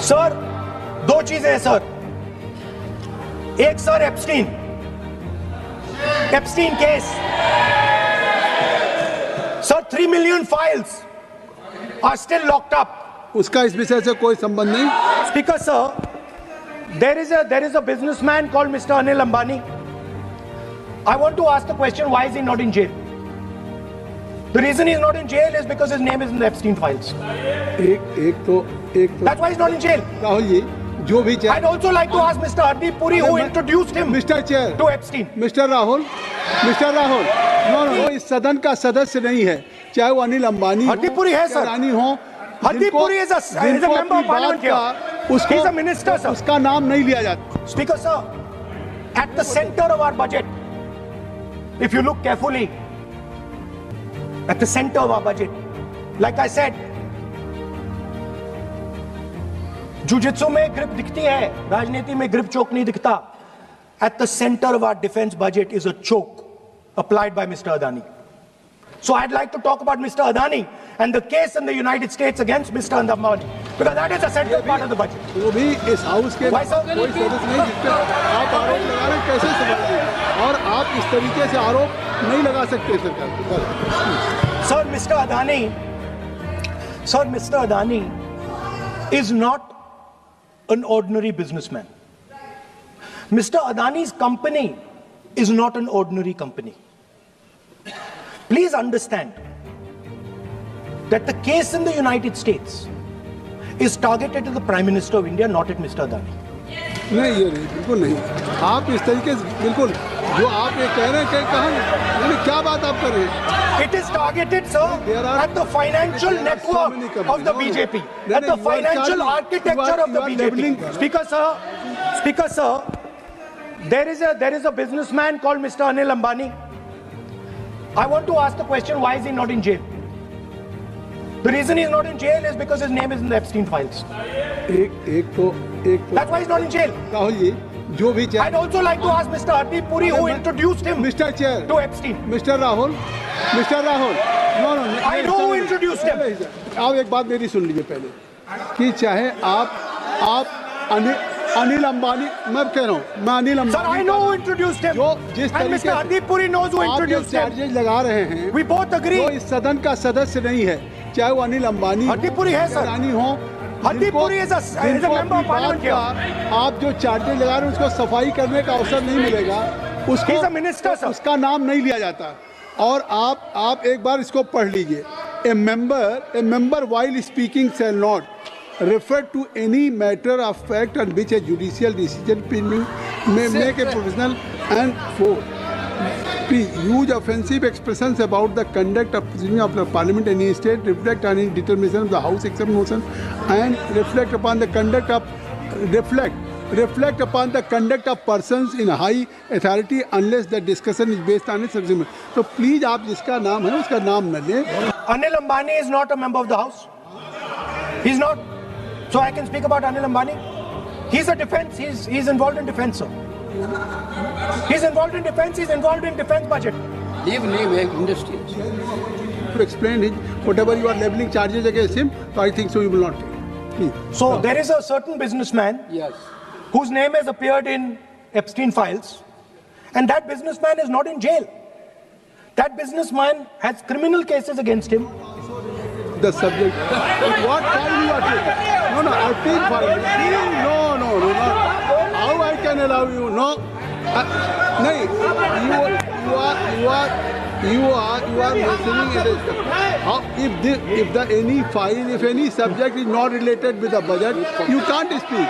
Sir दो चीजें हैं सर, एक sir Epstein case sir, 3 million files are still locked up. उसका इस विषय से कोई संबंध नहीं। Speaker sir, there is a businessman called Mr. Anil Ambani. I want to ask the question, why is he not in jail? The reason he's not in jail is because his name is in the Epstein files. एक तो That's why he's not in jail. Rahul ji, जो भी I'd also like to ask Mr. Hardeep Puri, who introduced him mister chair, to Epstein. Mister Rahul, no, इस सदन का सदस्य नहीं है, चाहे वो अनिल अंबानी हरदीप पुरी है सर, रानी हो। Hardeep Puri is a member of parliament here. He's a minister, sir. उसका नाम नहीं लिया जाता। Speaker sir, at the center of our budget, if you look carefully, at the center of our budget, like I said, jujitsu में grip दिखती है, राजनीति में ग्रिप चोक नहीं दिखता. At the center of our defense budget is a choke applied by Mr. Adani. So I'd like to talk about Mr. Adani and the case in the United States against Mr. Ambani, because that is a central part of the budget. वो भी इस house के Why, sir? कोई सदस्य नहीं जिसपे आप आरोप लगा रहे हैं, कैसे समझिए, और आप इस तरीके से आरोप नहीं लगा सकते सरकार पर। Sir, Mr. Adani is not an ordinary businessman. Mr. Adani's company is not an ordinary company. Please understand that the case in the United States is targeted at the Prime Minister of India, not at Mr. Adani. नहीं, ये नहीं, बिल्कुल नहीं। आप इस तरीके से बिल्कुल जो आप ये कह रहे हैं, कहाँ, क्या बात आप कर रहे हैं? It is targeted, sir, at the financial network of the BJP, at the financial architecture of the BJP. Speaker, sir, there is a businessman called Mr. Anil Ambani. I want to ask the question, why is he not in jail? The reason he's not in jail is because his name is in the Epstein files. That's why he's not in jail. Rahul ji, जो भी I'd also like to ask Mr. Hardeep Puri, who introduced him mister chair to Epstein. Mister Rahul, no, I know who introduced him. आप एक बात मेरी सुन लीजिए पहले, कि चाहे आप अनिल अंबानी, मैं कह रहा हूँ, मैं Anil Ambani, Sir, I know who introduced him. जो जिस And Mr. Hardeep Puri knows who introduced him. Charges लगा रहे हैं, We both agree. वो इस सदन का सदस्य नहीं है, चाहे वो अनिल अंबानी हरदीप पुरी है सर, रानी हो। Hardeep Puri is a member of parliament here. आप जो चार्जेज लगा रहे हैं उसको सफाई करने का अवसर नहीं मिलेगा, उसको He's a minister, sir. उसका नाम नहीं लिया जाता। और आप एक बार इसको पढ़ लीजिए, a member while speaking shall not refer to any matter of fact on which a judicial decision may make a professional and for use offensive expressions about the conduct of the parliament in any state, reflect on any determination of the house except motion, and reflect upon the conduct of persons in high authority unless the discussion is based on its agreement. So please, आप जिसका नाम है उसका नाम न लें। Anil Ambani is not a member of the house. He's not. So I can speak about Anil Ambani. He's a defense. He's involved in defense, sir. He's involved in defense. He's involved in defense budget. Leave industry. To explain it, whatever you are leveling charges against him, so I think so you will not take. Please. So there is a certain businessman, Yes. whose name has appeared in Epstein files, and that businessman is not in jail. That businessman has criminal cases against him. The subject. What file you are taking? No, I think file. No. How I can allow you? No. No. You are mentioning it. How if any file, if any subject is not related with the budget, you can't speak.